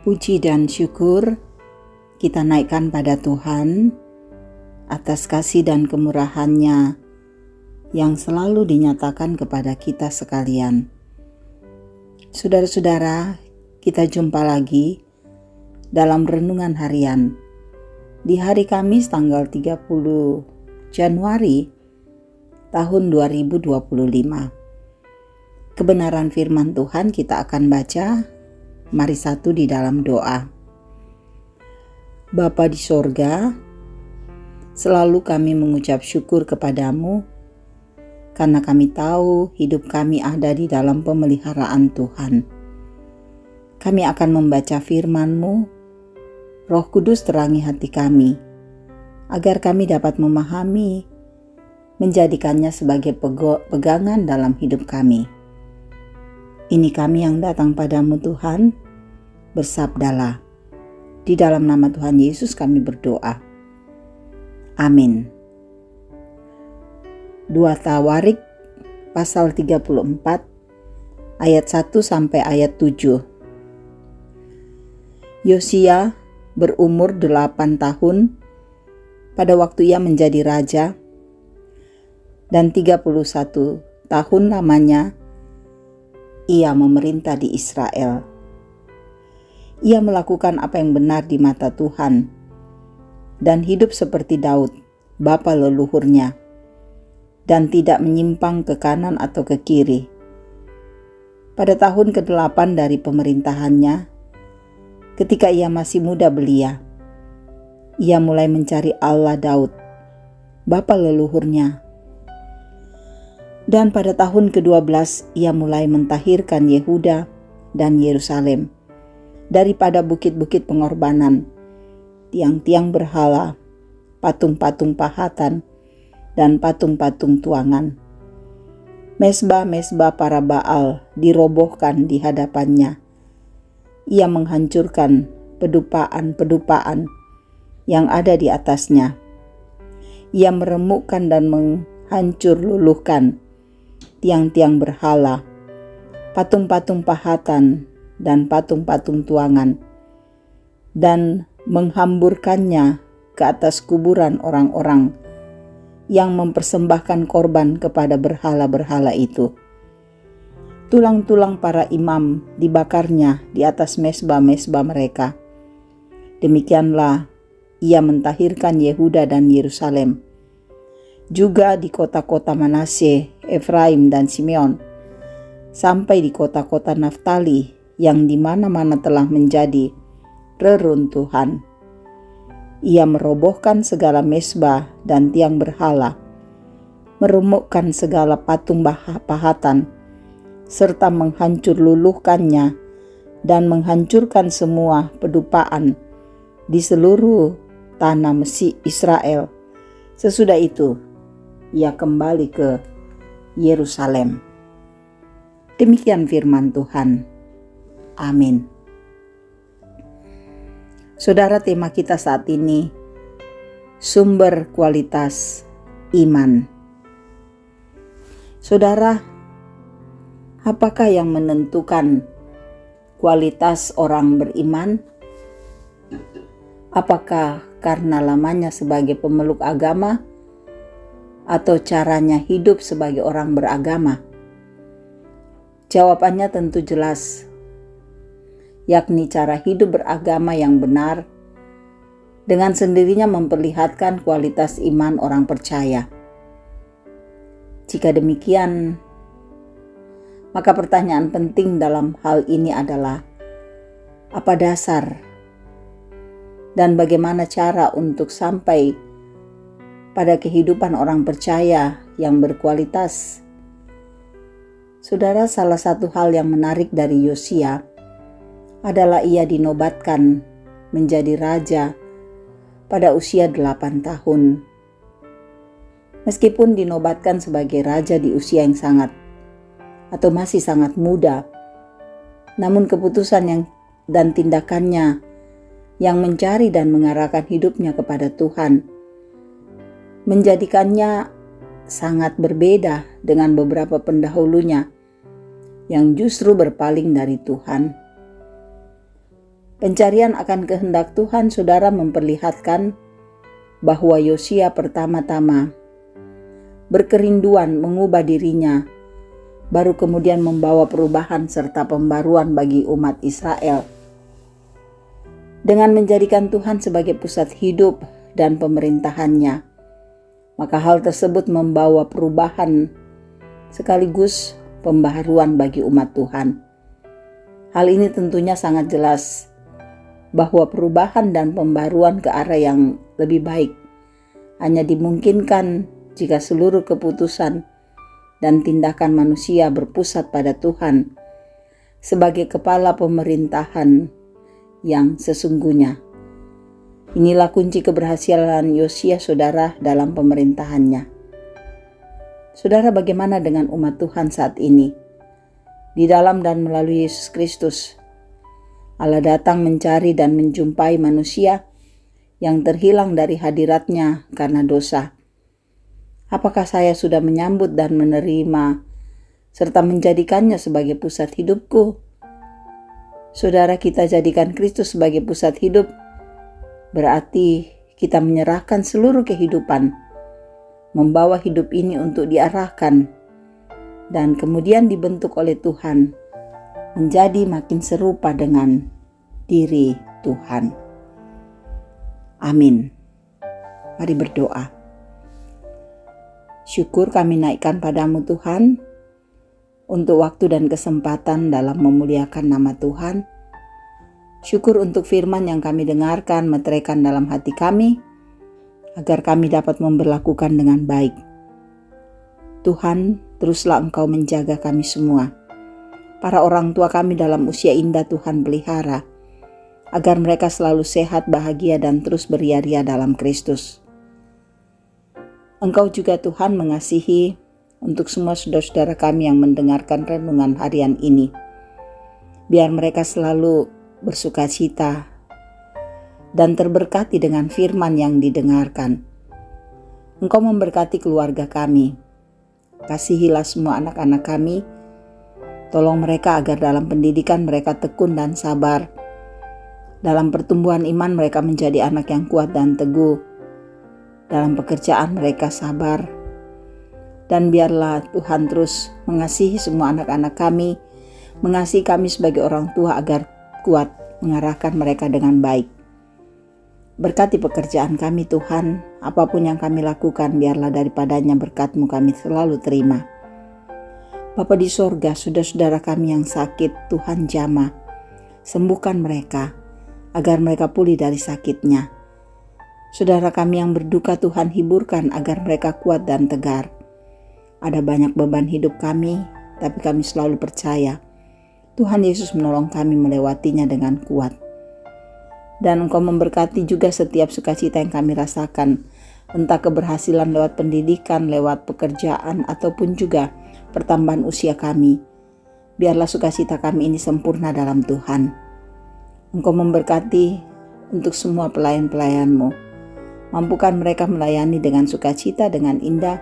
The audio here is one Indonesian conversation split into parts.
Puji dan syukur kita naikkan pada Tuhan atas kasih dan kemurahan-Nya yang selalu dinyatakan kepada kita sekalian. Saudara-saudara, kita jumpa lagi dalam renungan harian di hari Kamis tanggal 30 Januari tahun 2025. Kebenaran firman Tuhan kita akan baca. Mari satu di dalam doa. Bapa di sorga, selalu kami mengucap syukur kepadamu karena kami tahu hidup kami ada di dalam pemeliharaan Tuhan. Kami akan membaca firman-Mu, Roh Kudus terangi hati kami, agar kami dapat memahami, menjadikannya sebagai pegangan dalam hidup kami. Ini kami yang datang padamu Tuhan, bersabdalah. Di dalam nama Tuhan Yesus kami berdoa. Amin. 2 Tawarik pasal 34 ayat 1 sampai ayat 7. Yosia berumur 8 tahun pada waktu ia menjadi raja, dan 31 tahun lamanya ia memerintah di Israel. Ia melakukan apa yang benar di mata Tuhan dan hidup seperti Daud, bapa leluhurnya, dan tidak menyimpang ke kanan atau ke kiri. Pada tahun ke-8 dari pemerintahannya, ketika ia masih muda belia, ia mulai mencari Allah Daud, bapa leluhurnya. Dan pada tahun ke-12 ia mulai mentahirkan Yehuda dan Yerusalem daripada bukit-bukit pengorbanan, tiang-tiang berhala, patung-patung pahatan, dan patung-patung tuangan. Mesbah-mesbah para Baal dirobohkan di hadapannya. Ia menghancurkan pedupaan-pedupaan yang ada di atasnya. Ia meremukkan dan menghancur luluhkan tiang-tiang berhala, patung-patung pahatan, dan patung-patung tuangan, dan menghamburkannya ke atas kuburan orang-orang yang mempersembahkan korban kepada berhala-berhala itu. Tulang-tulang para imam dibakarnya di atas mesbah-mesbah mereka. Demikianlah ia mentahirkan Yehuda dan Yerusalem. Juga di kota-kota Manasye, Efraim dan Simeon, sampai di kota-kota Naftali yang di mana-mana telah menjadi reruntuhan. Ia merobohkan segala mesbah dan tiang berhala, meremukkan segala patung pahatan, serta menghancur luluhkannya dan menghancurkan semua pedupaan di seluruh tanah Mesir Israel. Sesudah itu, ia kembali ke Yerusalem. Demikian firman Tuhan. Amin. Saudara, tema kita saat ini, sumber kualitas iman. Saudara, apakah yang menentukan kualitas orang beriman? Apakah karena lamanya sebagai pemeluk agama, atau caranya hidup sebagai orang beragama? Jawabannya tentu jelas, yakni cara hidup beragama yang benar dengan sendirinya memperlihatkan kualitas iman orang percaya. Jika demikian, maka pertanyaan penting dalam hal ini adalah, apa dasar dan bagaimana cara untuk sampai pada kehidupan orang percaya yang berkualitas? Saudara, salah satu hal yang menarik dari Yosia adalah ia dinobatkan menjadi raja pada usia 8 tahun. Meskipun dinobatkan sebagai raja di usia yang masih sangat muda, namun keputusan dan tindakannya yang mencari dan mengarahkan hidupnya kepada Tuhan menjadikannya sangat berbeda dengan beberapa pendahulunya yang justru berpaling dari Tuhan. Pencarian akan kehendak Tuhan, saudara, memperlihatkan bahwa Yosia pertama-tama berkerinduan mengubah dirinya, baru kemudian membawa perubahan serta pembaruan bagi umat Israel. Dengan menjadikan Tuhan sebagai pusat hidup dan pemerintahannya, maka hal tersebut membawa perubahan sekaligus pembaharuan bagi umat Tuhan. Hal ini tentunya sangat jelas bahwa perubahan dan pembaruan ke arah yang lebih baik hanya dimungkinkan jika seluruh keputusan dan tindakan manusia berpusat pada Tuhan sebagai kepala pemerintahan yang sesungguhnya. Inilah kunci keberhasilan Yosia, saudara, dalam pemerintahannya. Saudara, bagaimana dengan umat Tuhan saat ini? Di dalam dan melalui Yesus Kristus, Allah datang mencari dan menjumpai manusia yang terhilang dari hadiratnya karena dosa. Apakah saya sudah menyambut dan menerima serta menjadikannya sebagai pusat hidupku? Saudara, kita jadikan Kristus sebagai pusat hidup, berarti kita menyerahkan seluruh kehidupan, membawa hidup ini untuk diarahkan, dan kemudian dibentuk oleh Tuhan, menjadi makin serupa dengan diri Tuhan. Amin. Mari berdoa. Syukur kami naikkan padamu Tuhan, untuk waktu dan kesempatan dalam memuliakan nama Tuhan. Syukur untuk firman yang kami dengarkan, meteraikan dalam hati kami, agar kami dapat memperlakukan dengan baik. Tuhan, teruslah Engkau menjaga kami semua. Para orang tua kami dalam usia indah Tuhan pelihara, agar mereka selalu sehat, bahagia, dan terus beria-ria dalam Kristus. Engkau juga Tuhan mengasihi untuk semua saudara-saudara kami yang mendengarkan renungan harian ini. Biar mereka selalu bersukacita dan terberkati dengan firman yang didengarkan. Engkau memberkati keluarga kami. Kasihilah semua anak-anak kami. Tolong mereka agar dalam pendidikan mereka tekun dan sabar. Dalam pertumbuhan iman mereka menjadi anak yang kuat dan teguh. Dalam pekerjaan mereka sabar. Dan biarlah Tuhan terus mengasihi semua anak-anak kami, mengasihi kami sebagai orang tua agar kuat mengarahkan mereka dengan baik. Berkati pekerjaan kami Tuhan, apapun yang kami lakukan biarlah daripadanya berkat-Mu kami selalu terima. Bapa di sorga, saudara-saudara kami yang sakit, Tuhan jamah, sembuhkan mereka agar mereka pulih dari sakitnya. Saudara kami yang berduka, Tuhan hiburkan agar mereka kuat dan tegar. Ada banyak beban hidup kami, tapi kami selalu percaya Tuhan Yesus menolong kami melewatinya dengan kuat. Dan Engkau memberkati juga setiap sukacita yang kami rasakan, entah keberhasilan lewat pendidikan, lewat pekerjaan, ataupun juga pertambahan usia kami. Biarlah sukacita kami ini sempurna dalam Tuhan. Engkau memberkati untuk semua pelayan-pelayan-Mu. Mampukan mereka melayani dengan sukacita, dengan indah,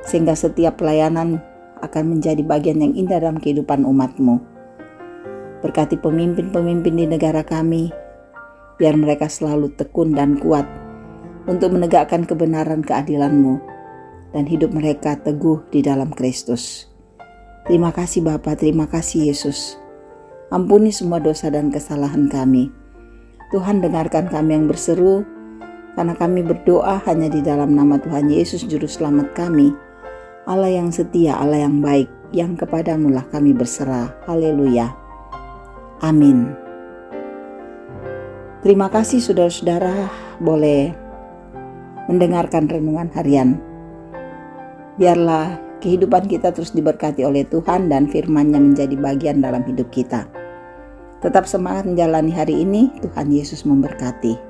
sehingga setiap pelayanan akan menjadi bagian yang indah dalam kehidupan umat-Mu. Berkati pemimpin-pemimpin di negara kami, biar mereka selalu tekun dan kuat untuk menegakkan kebenaran keadilan-Mu dan hidup mereka teguh di dalam Kristus. Terima kasih Bapa, terima kasih Yesus. Ampuni semua dosa dan kesalahan kami. Tuhan, dengarkan kami yang berseru, karena kami berdoa hanya di dalam nama Tuhan Yesus Juru Selamat kami, Allah yang setia, Allah yang baik, yang kepadamu lah kami berserah. Haleluya. Amin. Terima kasih saudara-saudara boleh mendengarkan renungan harian. Biarlah kehidupan kita terus diberkati oleh Tuhan dan firman-Nya menjadi bagian dalam hidup kita. Tetap semangat menjalani hari ini, Tuhan Yesus memberkati.